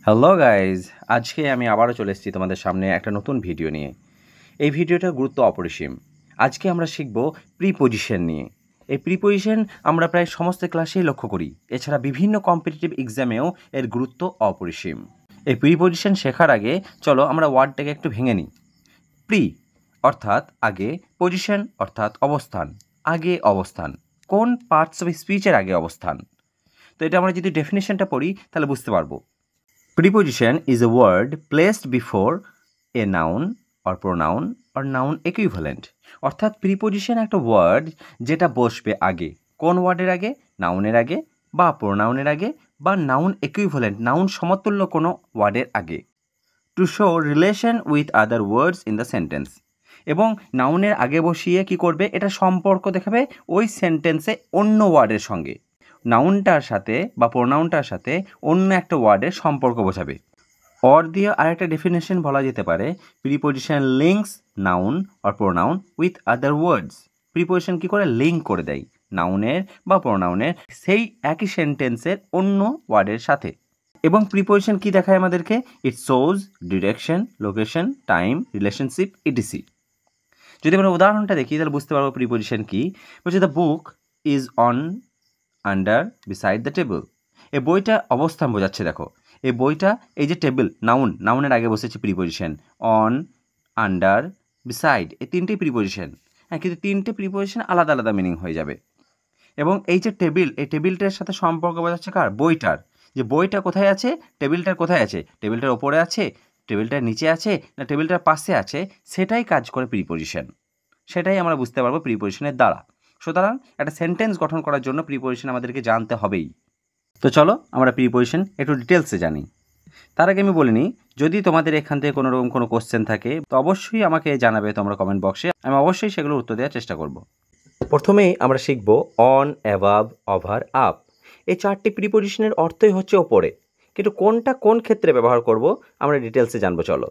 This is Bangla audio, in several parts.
হ্যালো গাইজ, আজকে আমি আবারও চলে এসেছি তোমাদের সামনে একটা নতুন ভিডিও নিয়ে। এই ভিডিওটার গুরুত্ব অপরিসীম। আজকে আমরা শিখব প্রিপোজিশন নিয়ে। এই প্রিপোজিশন আমরা প্রায় সমস্ত ক্লাসেই লক্ষ্য করি। এছাড়া বিভিন্ন কম্পিটিটিভ এক্সামেও এর গুরুত্ব অপরিসীম। এই প্রিপোজিশন শেখার আগে চলো আমরা ওয়ার্ডটাকে একটু ভেঙে নিই। প্রি অর্থাৎ আগে, পজিশন অর্থাৎ অবস্থান, আগে অবস্থান, কোন পার্টস অফ স্পিচের আগে অবস্থান। তো এটা আমরা যদি ডেফিনেশনটা পড়ি তাহলে বুঝতে পারবো। Preposition is a word placed before a noun or pronoun or noun equivalent. অর্থাৎ প্রিপোজিশন একটা ওয়ার্ড যেটা বসবে আগে। কোন ওয়ার্ডের আগে? নাউনের আগে বা প্রোনাউনের আগে বা নাউন ইকুইভ্যালেন্ট, নাউন সমতুল্য কোনো ওয়ার্ডের আগে। To show relation with other words in the sentence. এবং নাউনের আগে বসিয়ে কি করবে? এটা সম্পর্ক দেখাবে ওই সেন্টেন্সে অন্য ওয়ার্ডের সঙ্গে। নাউনটার সাথে বা প্রোনাউনটার সাথে অন্য একটা ওয়ার্ডের সম্পর্ক বোঝাবে। অর দিয়ে আরেকটা ডেফিনেশন বলা যেতে পারে, preposition links noun or pronoun with other words. Preposition কী করে? লিঙ্ক করে দেয় নাউনের বা প্রোনাউনের সেই একই সেন্টেন্সের অন্য ওয়ার্ডের সাথে। এবং প্রিপোজিশন কি দেখায় আমাদেরকে? It shows direction, location, time, relationship, etc. যদি আমরা উদাহরণটা দেখি তাহলে বুঝতে পারবো প্রিপোজিশন কি। বলছে the book is on, under, beside the table. এই বইটা অবস্থান বোঝাচ্ছে। দেখো এই বইটা, এই যে টেবিল, নাউনের আগে বসেছে প্রিপোজিশন। অন, আন্ডার, বিসাইড, এই তিনটেই প্রিপোজিশন। হ্যাঁ, কিন্তু তিনটে প্রিপোজিশন আলাদা আলাদা মিনিং হয়ে যাবে। এবং এই যে টেবিল, এই টেবিলটার সাথে সম্পর্ক বোঝাচ্ছে কার? বইটার। যে বইটা কোথায় আছে, টেবিলটার কোথায় আছে? টেবিলটার ওপরে আছে, টেবিলটার নিচে আছে, না টেবিলটার পাশে আছে, সেটাই কাজ করে প্রিপোজিশন। সেটাই আমরা বুঝতে পারবো প্রিপোজিশনের দ্বারা। সুতরাং একটা সেন্টেন্স গঠন করার জন্য প্রিপোজিশন আমাদেরকে জানতে হবেই। তো চলো আমরা প্রিপোজিশন একটু ডিটেলসে জানি। তার আগে আমি বলিনি, যদি তোমাদের এখান থেকে কোনো রকম কোনো কোশ্চেন থাকে তো অবশ্যই আমাকে জানাবে তোমরা কমেন্ট বক্সে। আমি অবশ্যই সেগুলোর উত্তর দেওয়ার চেষ্টা করব। প্রথমেই আমরা শিখব অন, অ্যাবাভ, ওভার, আপ। এই চারটি প্রিপোজিশনের অর্থই হচ্ছে ওপরে, কিন্তু কোনটা কোন ক্ষেত্রে ব্যবহার করব আমরা ডিটেলসে জানবো। চলো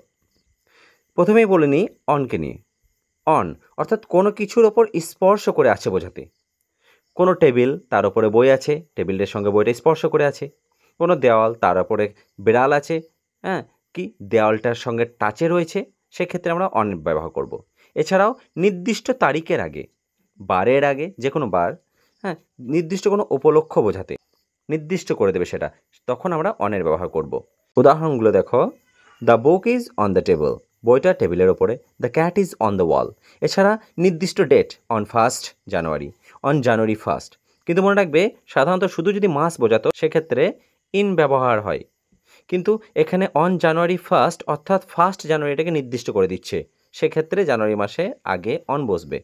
প্রথমেই বলে নিই অনকে নিয়ে। অন অর্থাৎ কোনো কিছুর ওপর স্পর্শ করে আছে বোঝাতে। কোনো টেবিল, তার উপরে বই আছে, টেবিলটার সঙ্গে বইটা স্পর্শ করে আছে। কোনো দেওয়াল, তার উপরে বিড়াল আছে, হ্যাঁ, কি দেওয়ালটার সঙ্গে টাচে রয়েছে, সেক্ষেত্রে আমরা অন ব্যবহার করব। এছাড়াও নির্দিষ্ট তারিখের আগে, বারের আগে, যে কোনো বার, হ্যাঁ, নির্দিষ্ট কোনো উপলক্ষ বোঝাতে নির্দিষ্ট করে দেবে সেটা, তখন আমরা অনের ব্যবহার করব। উদাহরণগুলো দেখো। The book is on the table, বইটা টেবিলের ওপরে। The cat is on the wall. এছাড়া নির্দিষ্ট date, on 1 January, on January 1। কিন্তু মনে রাখবে, সাধারণত শুধু যদি মাস বোঝাতো সেক্ষেত্রে ইন ব্যবহার হয়, কিন্তু এখানে অন জানুয়ারি 1 অর্থাৎ 1 জানুয়ারিটাকে নির্দিষ্ট করে দিচ্ছে, সেক্ষেত্রে জানুয়ারি মাসে আগে অন বসবে।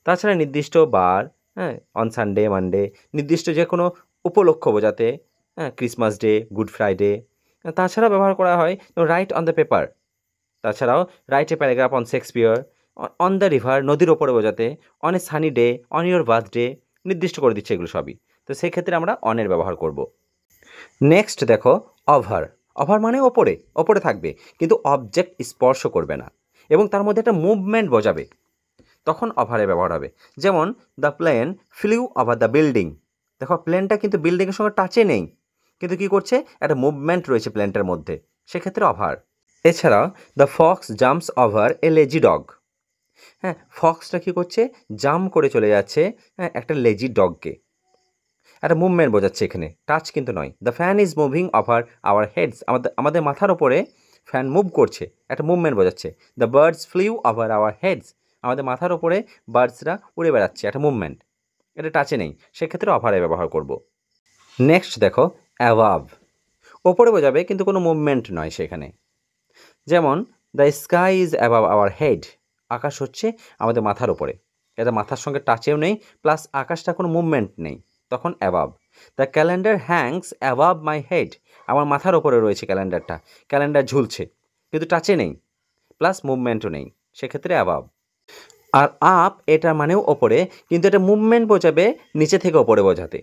তাছাড়া নির্দিষ্ট বার, হ্যাঁ, অন সানডে, মানডে, নির্দিষ্ট যে কোনো উপলক্ষ বোঝাতে, হ্যাঁ, ক্রিসমাস ডে, গুড ফ্রাইডে। তাছাড়া ব্যবহার করা হয় রাইট অন দ্য পেপার। তাছাড়াও write a paragraph on Shakespeare. On the river, নদীর ওপরে বোঝাতে। On a sunny day, on your birthday, নির্দিষ্ট করে দিচ্ছে এগুলো সবই। তো সেক্ষেত্রে আমরা অনের ব্যবহার করব। নেক্সট দেখো ওভার। ওভার মানে ওপরে, ওপরে থাকবে কিন্তু অবজেক্ট স্পর্শ করবে না এবং তার মধ্যে একটা মুভমেন্ট বোঝাবে, তখন ওভারে ব্যবহার হবে। যেমন the plane flew over the building. দেখো প্লেনটা কিন্তু বিল্ডিংয়ের সঙ্গে টাচে নেই, কিন্তু কী করছে? একটা মুভমেন্ট রয়েছে প্লেনটার মধ্যে, সেক্ষেত্রে ওভার। এছাড়া the Fox jumps over a lazy dog. হ্যাঁ, ফক্সটা কী করছে? জাম্প করে চলে যাচ্ছে, হ্যাঁ, একটা লেজি ডগকে। একটা মুভমেন্ট বোঝাচ্ছে এখানে, টাচ কিন্তু নয়। The fan is moving over our heads. আমাদের মাথার ওপরে ফ্যান মুভ করছে, একটা মুভমেন্ট বোঝাচ্ছে। The birds flew over our heads. আমাদের মাথার ওপরে বার্ডসরা উড়ে বেড়াচ্ছে, একটা মুভমেন্ট। এটা টাচে নেই, সেক্ষেত্রে ওভারে ব্যবহার করব। নেক্সট দেখো অ্যাবাভ। ওপরে বোঝাবে কিন্তু কোনো মুভমেন্ট নয় সেখানে। যেমন the sky is above our head. আকাশ হচ্ছে আমাদের মাথার ওপরে, এটা মাথার সঙ্গে টাচেও নেই, প্লাস আকাশটা কোনো মুভমেন্ট নেই, তখন above. The calendar Hanks above my head. আমার মাথার ওপরে রয়েছে ক্যালেন্ডারটা, ক্যালেন্ডার ঝুলছে কিন্তু টাচে নেই, প্লাস মুভমেন্টও নেই, সেক্ষেত্রে অ্যাবাভ। আর আপ এটা মানেও ওপরে, কিন্তু এটা মুভমেন্ট বোঝাবে নিচে থেকে ওপরে বোঝাতে।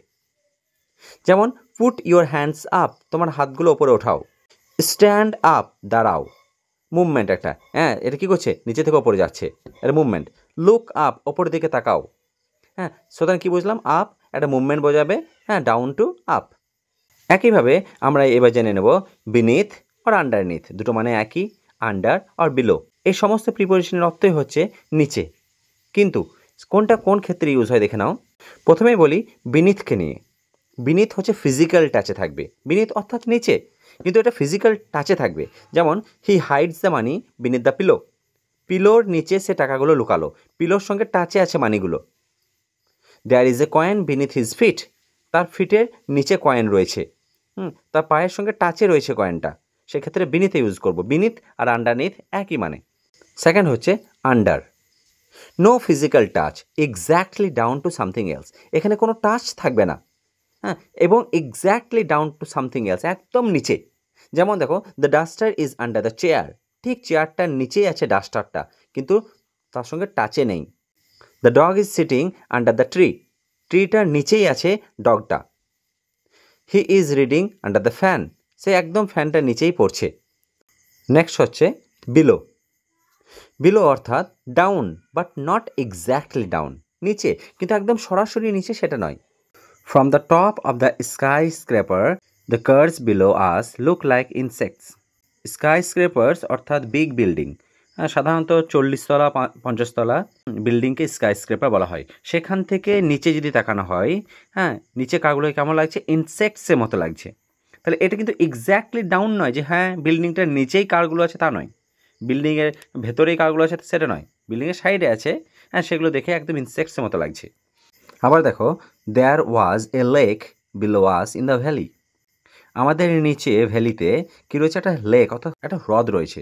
যেমন পুট ইউর হ্যান্ডস আপ, তোমার হাতগুলো ওপরে ওঠাও। স্ট্যান্ড আপ, দাঁড়াও, মুভমেন্ট একটা। হ্যাঁ, এটা কী করছে? নিচে থেকে ওপরে যাচ্ছে, এটা মুভমেন্ট। লুক আপ, ওপরের দিকে তাকাও। হ্যাঁ, সুতরাং কী বুঝলাম? আপ একটা মুভমেন্ট বোঝাবে, হ্যাঁ, ডাউন টু আপ। একইভাবে আমরা এবার জেনে নেব বিনিথ আর আন্ডারনিথ, দুটো মানে একই, আন্ডার আর বিলো। এই সমস্ত প্রিপোজিশনের অর্থই হচ্ছে নিচে, কিন্তু কোনটা কোন ক্ষেত্রে ইউজ হয় দেখে নাও। প্রথমেই বলি বিনিথকে নিয়ে। বিনিথ হচ্ছে ফিজিক্যাল টাচে থাকবে, বিনিথ অর্থাৎ নিচে, কিন্তু এটা ফিজিক্যাল টাচে থাকবে। যেমন he hides the money beneath the pillow, পিলোর নিচে সে টাকাগুলো লুকালো, পিলোর সঙ্গে টাচে আছে মানিগুলো। There is a coin beneath his feet, তার ফিটের নিচে কয়েন রয়েছে, তার পায়ের সঙ্গে টাচে রয়েছে কয়েনটা, সেক্ষেত্রে বিনিথে ইউজ করব। বিনিথ আর আন্ডারনিথ একই মানে। সেকেন্ড হচ্ছে under, no physical touch, exactly down to something else, এখানে কোনো টাচ থাকবে না, হ্যাঁ, এবং exactly down to something else, একদম নিচে। যেমন দেখো, the duster is under the chair, ঠিক চেয়ারটার নিচেই আছে ডাস্টারটা, কিন্তু তার সঙ্গে টাচে নেই। The dog is sitting under the tree, ট্রিটার নিচেই আছে ডগটা। He is reading under the fan, সে একদম ফ্যানটার নিচেই পড়ছে। নেক্সট হচ্ছে বিলো, বিলো অর্থাৎ down but not exactly down, নিচে কিন্তু একদম সরাসরি নিচে সেটা নয়। From the top of the skyscraper the cars below us look like insects. Skyscrapers অর্থাৎ বিগ বিল্ডিং, সাধারণত 40 তলা 50 তলা বিল্ডিংকে স্কাই স্ক্রেপার বলা হয়। সেখান থেকে নিচে যদি তাকানো হয়, হ্যাঁ, নিচে কারগুলো কেমন লাগছে, ইনসেক্টসের মতো লাগছে। তাহলে এটা কিন্তু এক্স্যাক্টলি ডাউন নয়, যে হ্যাঁ বিল্ডিংটার নিচেই কারগুলো আছে তা নয়, বিল্ডিংয়ের ভেতরেই কারগুলো আছে সেটা নয়, বিল্ডিংয়ের সাইডে আছে, হ্যাঁ, সেগুলো দেখে একদম ইনসেক্টসের মতো লাগছে। আবার দেখো, there was a lake below us in the valley, আমাদের নিচে ভ্যালিতে কী রয়েছে, একটা লেক অর্থাৎ একটা হ্রদ রয়েছে,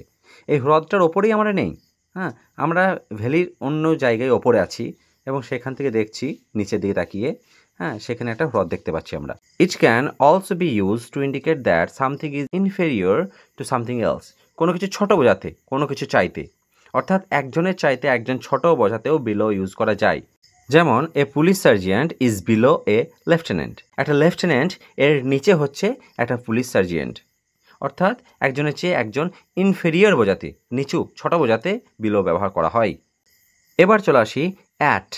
এই হ্রদটার ওপরেই আমরা নেই, হ্যাঁ, আমরা ভ্যালির অন্য জায়গায় ওপরে আছি এবং সেখান থেকে দেখছি নিচের দিকে তাকিয়ে, হ্যাঁ, সেখানে একটা হ্রদ দেখতে পাচ্ছি আমরা। It can also be use to indicate that something is inferior to something else, কোনো কিছু ছোট বোঝাতে, কোনো কিছু চাইতে, অর্থাৎ একজনের চাইতে একজন ছোট বোঝাতেও বিলো ইউজ করা যায়। যেমন a police sergeant is below a lieutenant, একটা লেফটেন্যান্ট এর নিচে হচ্ছে একটা পুলিশ সার্জিয়েন্ট, অর্থাৎ একজনের চেয়ে একজন ইনফেরিয়র বোঝাতে, নিচু ছোট বোঝাতে বিলো ব্যবহার করা হয়। এবার চলে আসি অ্যাট,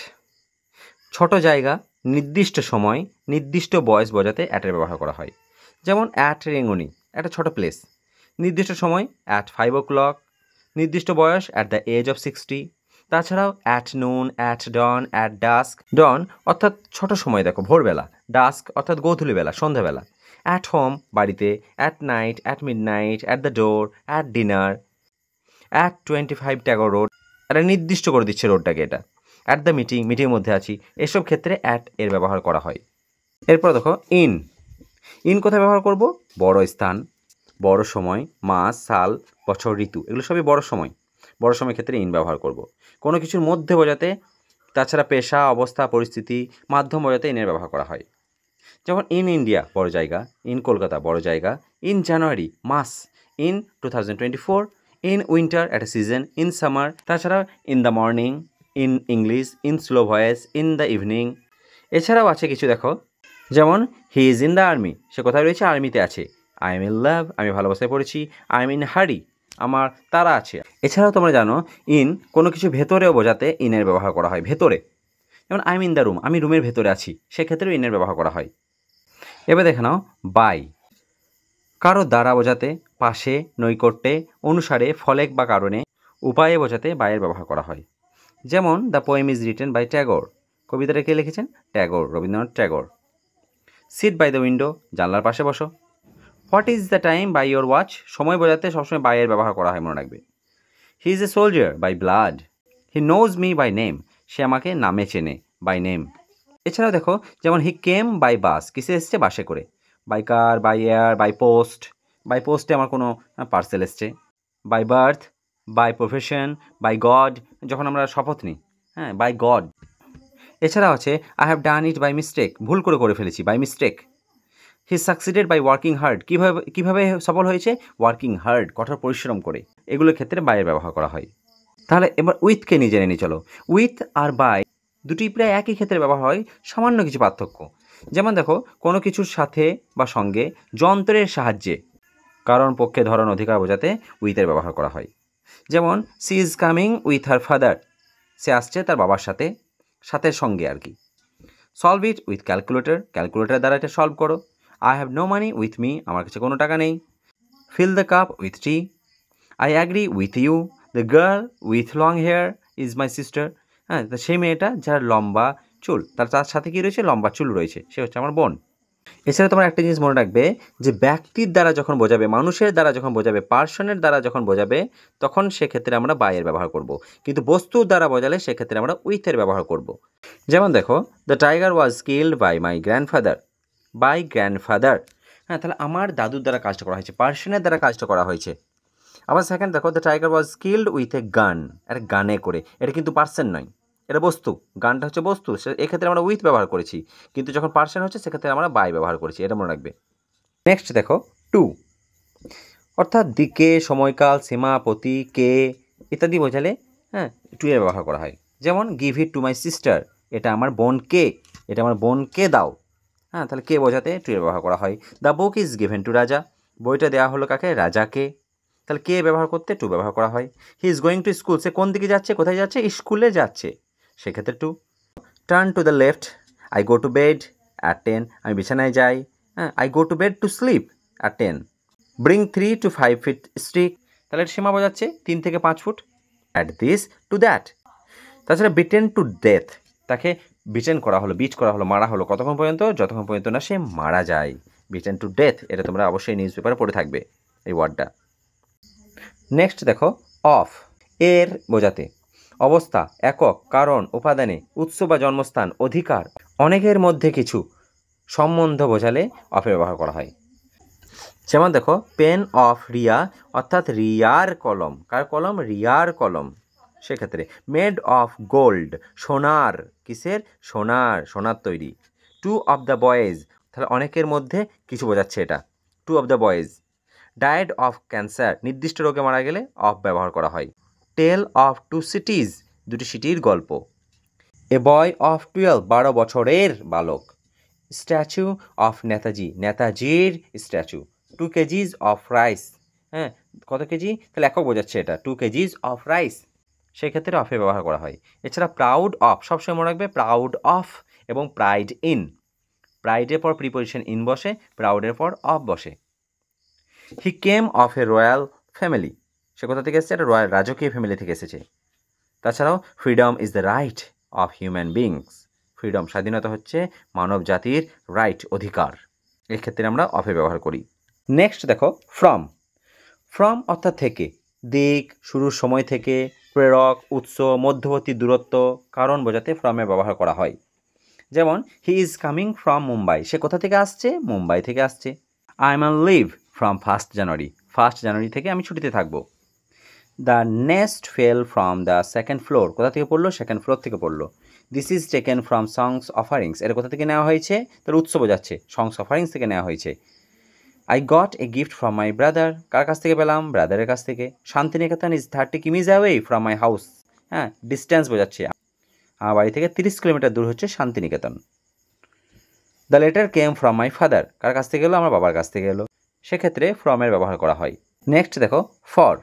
ছোট জায়গা, নির্দিষ্ট সময়, নির্দিষ্ট বয়স বোঝাতে অ্যাটের ব্যবহার করা হয়। যেমন অ্যাট রেঙ্গুনি, একটা ছোট প্লেস, নির্দিষ্ট সময় অ্যাট 5 o'clock, নির্দিষ্ট বয়স অ্যাট দ্য এজ অফ 60। তাছাড়াও at noon, at dawn, at dusk, dawn অর্থাৎ ছোট সময়, দেখো ভোরবেলা, ডাস্ক অর্থাৎ গোধূলিবেলা, সন্ধ্যাবেলা, অ্যাট হোম বাড়িতে, at night, at midnight, at the door, at dinner, at 25 Tagore road, একটা নির্দিষ্ট করে দিচ্ছে রোডটাকে এটা, অ্যাট দ্য মিটিং, মিটিংয়ের মধ্যে আছি, এসব ক্ষেত্রে অ্যাট এর ব্যবহার করা হয়। এরপর দেখো ইন, ইন কোথায় ব্যবহার করব, বড় স্থান, বড় সময়, মাস, সাল, বছর, ঋতু, এগুলো সবই বড় সময়, বড় সময়ের ক্ষেত্রে ইন ব্যবহার করব। কোনো কিছুর মধ্যে বোঝাতে, তাছাড়া পেশা, অবস্থা, পরিস্থিতি, মাধ্যম বোঝাতে ইনের ব্যবহার করা হয়। যেমন ইন ইন্ডিয়া বড় জায়গা, ইন কলকাতা বড় জায়গা, ইন জানুয়ারি মাস, ইন 2024, ইন উইন্টার একটা সিজন, ইন সামার, তাছাড়া in the morning, in English, in slow voice, in the evening. এছাড়াও আছে কিছু, দেখো, যেমন he is in the army, সে কোথায় রয়েছে, আর্মিতে আছে। আই এম ইন লাভ, আমি ভালোবাসায় পড়েছি। আই এম ইন হারি, আমার তারা আছে। এছাড়াও তোমরা জানো ইন কোনো কিছু ভেতরেও বোঝাতে ইনের ব্যবহার করা হয়, ভেতরে, যেমন I am in the room, আমি রুমের ভেতরে আছি, সেক্ষেত্রেও ইনের ব্যবহার করা হয়। এবার দেখে নাও বাই, কারো দ্বারা বোঝাতে, পাশে, নৈকট্যে, অনুসারে, ফলে বা কারণে, উপায়ে বোঝাতে বাইয়ের ব্যবহার করা হয়। যেমন the poem is written by Tagore, কবিতাটা কে লিখেছেন, Tagore, Rabindranath Tagore. Sit by the window, জানলার পাশে বসো। What is the time by your watch, সময় বোঝাতে সবসময় বাইয়ের ব্যবহার করা হয়, মনে রাখবে। He is a soldier by blood, he knows me by name, সে আমাকে নামে চেনে, বাই নেম। এছাড়াও দেখো, যেমন হি কেম বাই বাস, কিসে এসছে, বাসে করে। By car, by air, by post, by পোস্টে আমার কোনো পার্সেল এসছে। By birth, by profession, by God, যখন আমরা শপথ নিই, হ্যাঁ, বাই গড। এছাড়াও আছে I have done it by mistake, ভুল করে ফেলেছি, by mistake. He succeeded by working hard, কীভাবে সফল হয়েছে, ওয়ার্কিং হার্ড, কঠোর পরিশ্রম করে। এগুলোর ক্ষেত্রে বাইয়ের ব্যবহার করা হয়। তাহলে এবার উইথকে নিয়ে জেনে নিই চলো। উইথ আর বাই দুটি প্রায় একই ক্ষেত্রে ব্যবহার হয়, সামান্য কিছু পার্থক্য। যেমন দেখো, কোনো কিছুর সাথে বা সঙ্গে, যন্ত্রের সাহায্যে, কারণ, পক্ষে, ধরন, অধিকার বোঝাতে উইথের ব্যবহার করা হয়। যেমন she is coming with her father, সে আসছে তার বাবার সাথে, সাথের সঙ্গে আর কি। Solve it with calculator, calculator দ্বারা এটা সলভ করো। I have no money with me, আমার কাছে কোনো টাকা নেই। Fill the cup with tea, I agree with you, the girl with long hair is my sister. হ্যাঁ, তো সেই মেয়েটা যার লম্বা চুল, তার সাথে কী রয়েছে, লম্বা চুল রয়েছে, সে হচ্ছে আমার বোন। এছাড়া তোমার একটা জিনিস মনে রাখবে যে ব্যক্তির দ্বারা যখন বোঝাবে, মানুষের দ্বারা যখন বোঝাবে, পার্সনের দ্বারা যখন বোঝাবে, তখন সেক্ষেত্রে আমরা বাইয়ের ব্যবহার করব। কিন্তু বস্তুর দ্বারা বোঝালে সেক্ষেত্রে আমরা উইথের ব্যবহার করব। যেমন দেখো, the tiger was killed by my grandfather, by grandfather. হ্যাঁ, তাহলে আমার দাদুর দ্বারা কাজটা করা হয়েছে, পার্সনের দ্বারা কাজটা করা হয়েছে। আবার সেকেন্ড দেখো, the tiger was killed with a গান, একটা গানে করে, এটা কিন্তু পার্সন নয়, এটা বস্তু। গানটা হচ্ছে বস্তু, এক্ষেত্রে আমরা উইথ ব্যবহার করেছি, কিন্তু যখন পার্সন হচ্ছে সেক্ষেত্রে আমরা বাই ব্যবহার করেছি, এটা মনে রাখবে। নেক্সট দেখো, টু, অর্থাৎ দিকে, সময়কাল, সীমা, প্রতি, কে ইত্যাদি বোঝালে হ্যাঁ টু এর ব্যবহার করা হয়। যেমন give it to my sister, এটা আমার বোনকে, এটা আমার বোনকে দাও। হ্যাঁ, তাহলে কে বোঝাতে টু এর ব্যবহার করা হয়। The book is given to রাজা, বইটা দেওয়া হলো কাকে, রাজাকে, তাহলে কে ব্যবহার করতে টু ব্যবহার করা হয়। He is going to school, সে কোন দিকে যাচ্ছে, কোথায় যাচ্ছে, স্কুলে যাচ্ছে, সেক্ষেত্রে to. Turn to the left, I go to bed at 10, আমি বিছানায় যাই। হ্যাঁ, I go to bed to sleep at 10। Bring 3 to 5 feet stick, তাহলে সীমা বোঝাচ্ছে 3 থেকে 5 ফুট। অ্যাট দিস টু দ্যাট, তাছাড়া বিটেন টু ডেথ, তাকে বিটেন করা হলো, বিট করা হলো, মারা হলো, কতক্ষণ পর্যন্ত, যতক্ষণ পর্যন্ত না সে মারা যায়। বিটেন টু ডেথ, এটা তোমরা অবশ্যই নিউজ পেপারে পড়ে থাকবে এই ওয়ার্ডটা। নেক্সট দেখো, অফ, এর বোঝাতে অবস্থা, একক, কারণ, উপাদানে, উৎস বা জন্মস্থান, অধিকার, অনেকের মধ্যে কিছু সম্বন্ধ বোঝালে অফে ব্যবহার করা হয়। যেমন দেখো, পেন অফ রিয়া, অর্থাৎ রিয়ার কলম, কার কলম, রিয়ার কলম, সেক্ষেত্রে মেড অফ গোল্ড, সোনার, কিসের, সোনার, সোনার তৈরি। টু অফ দ্য বয়েজ, তাহলে অনেকের মধ্যে কিছু বোঝাচ্ছে এটা, two of the boys. Died of cancer, নির্দিষ্ট রোগে মারা গেলে অফ ব্যবহার করা হয়। টেল অফ টু সিটিজ, দুটি সিটির গল্প। এ বয় অফ 12, 12 বছরের বালক। স্ট্যাচু অফ নেতাজি, নেতাজির স্ট্যাচু। 2 কেজিস অফ রাইস, হ্যাঁ কত কেজি, তাহলে একক বোঝাচ্ছে এটা, 2 কেজিস অফ রাইস, সেক্ষেত্রে অফে ব্যবহার করা হয়। এছাড়া প্রাউড অফ, সবসময় মনে রাখবে প্রাউড অফ এবং প্রাইড ইন, প্রাইডের পর প্রিপোজিশন ইন বসে, প্রাউডের পর অফ বসে। হি কেম অফ এ রয়্যাল ফ্যামিলি, সে কোথা থেকে এসেছে, এটা রয়্যাল, রাজকীয় ফ্যামিলি থেকে এসেছে। তাছাড়াও freedom is the right of human beings, freedom, স্বাধীনতা হচ্ছে মানব জাতির রাইট, অধিকার, এক্ষেত্রে আমরা অফে ব্যবহার করি। নেক্সট দেখো, ফ্রম, ফ্রম অর্থাৎ থেকে, দিক, শুরুর সময় থেকে, প্রেরক, উৎস, মধ্যবর্তী দূরত্ব, কারণ বোঝাতে ফ্রমে ব্যবহার করা হয়। যেমন he is coming from Mumbai, সে কোথা থেকে আসছে, মুম্বাই থেকে আসছে। I am on leave from 1st January, 1st জানুয়ারি থেকে আমি ছুটিতে থাকবো। The nest fell from the second floor, কোথা থেকে পড়লো, সেকেন্ড ফ্লোর থেকে পড়লো। This is taken from songs offerings, এটা কোথা থেকে নেওয়া হয়েছে, তার উৎস বোঝাচ্ছে, সংস অফারিংস থেকে নেওয়া হয়েছে। I got a gift from my brother, কার কাছ থেকে পেলাম, ব্রাদারের কাছ থেকে। Santiniketan is 30 kms away from my house, হ্যাঁ ডিস্টেন্স বোঝাচ্ছে, আমার বাড়ি থেকে 30 কিলোমিটার দূর হচ্ছে Santiniketan. The letter came from my father, কার কাছ থেকে এলো, আমার বাবার কাছ থেকে এলো, সেক্ষেত্রে ফ্রমের ব্যবহার করা হয়। নেক্সট দেখো, ফর,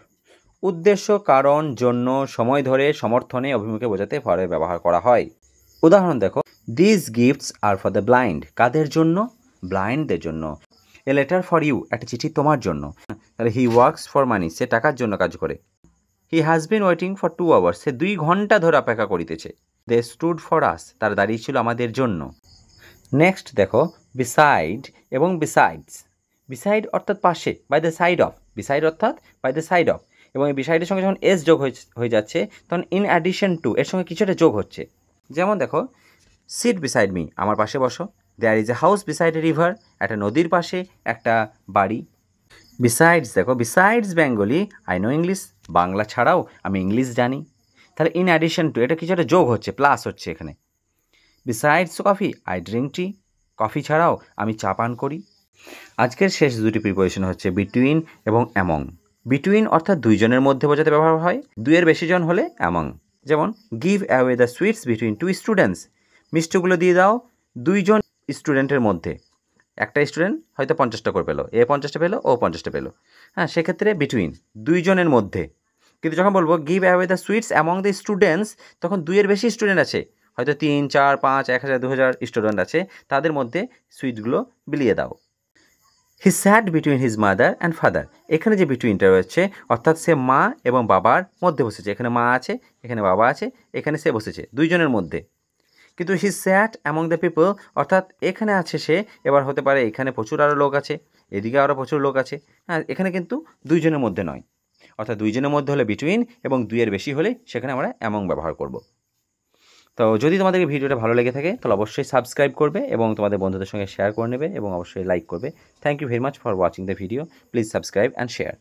উদ্দেশ্য, কারণ, জন্য, সময় ধরে, সমর্থনে, অভিমুখে বোঝাতে ফরের ব্যবহার করা হয়। উদাহরণ দেখো, this gifts are for the blind, কাদের জন্য, ব্লাইন্ডদের জন্য। এ লেটার ফর ইউ, একটা চিঠি তোমার জন্য, তাহলে হি ওয়ার্কস ফর মানি, সে টাকার জন্য কাজ করে। He has been waiting for 2 hours, সে 2 ঘন্টা ধরে অপেক্ষা করিতেছে। দে স্টুড ফর আস, তার দাঁড়িয়ে ছিল আমাদের জন্য। নেক্সট দেখো, বিসাইড এবং বিসাইডস, বিসাইড অর্থাৎ পাশে, by the side of, beside অর্থাৎ বাই দ্য সাইড অফ, এবং এই বিসাইডের সঙ্গে যখন এস যোগ হয়ে যাচ্ছে তখন ইন অ্যাডিশন টু, এর সঙ্গে কিছু একটা যোগ হচ্ছে। যেমন দেখো, সিট বিসাইড মি, আমার পাশে বসো। There is a house beside a river, একটা নদীর পাশে একটা বাড়ি। বিসাইডস দেখো, besides Bengali I know English, Bangla ছাড়াও আমি ইংলিশ জানি, তাহলে ইন অ্যাডিশন টু, এটা কিছু একটা যোগ হচ্ছে, প্লাস হচ্ছে এখানে। Besides coffee I drink tea, coffee ছাড়াও আমি চা পান করি। আজকের শেষ দুটি প্রিপোজিশন হচ্ছে বিটুইন এবং অ্যামং। বিটুইন অর্থাৎ দুইজনের মধ্যে বোঝাতে ব্যবহার হয়, দুইয়ের বেশি জন হলে অ্যামং। যেমন give away the sweets between 2 students, মিষ্টিগুলো দিয়ে দাও 2জন স্টুডেন্টের মধ্যে, একটা স্টুডেন্ট হয়তো 50টা করে পেলো, এ 50টা পেলো, ও 50টা পেলো, হ্যাঁ সেক্ষেত্রে বিটুইন, দুইজনের মধ্যে। কিন্তু যখন বলবো give away the sweets among the students, তখন 2-এর বেশি স্টুডেন্ট আছে, হয়তো 3, 4, 5, 1000, 2000 স্টুডেন্ট আছে, তাদের মধ্যে সুইটগুলো বিলিয়ে দাও। He sat between his mother and father. এখানে যে বিটুইনটা রয়েছে অর্থাৎ সে মা এবং বাবার মধ্যে বসেছে। এখানে মা আছে, এখানে বাবা আছে, এখানে সে বসেছে, দুইজনের মধ্যে। কিন্তু হি স্যাট অ্যামং দ্য পিপল অর্থাৎ এখানে আছে সে, এবার হতে পারে এখানে প্রচুর আরও লোক আছে, এদিকে আরও প্রচুর লোক আছে। হ্যাঁ, এখানে কিন্তু দুইজনের মধ্যে নয়, অর্থাৎ দুইজনের মধ্যে হলে বিটুইন এবং দুইয়ের বেশি হলে সেখানে আমরা অ্যামং ব্যবহার করব। তো যদি তোমাদের এই ভিডিওটা ভালো লেগে থাকে তাহলে অবশ্যই সাবস্ক্রাইব করবে এবং তোমাদের বন্ধুদের সঙ্গে শেয়ার করে নেবে এবং অবশ্যই লাইক করবে। Thank you very much for watching the video. Please subscribe and share.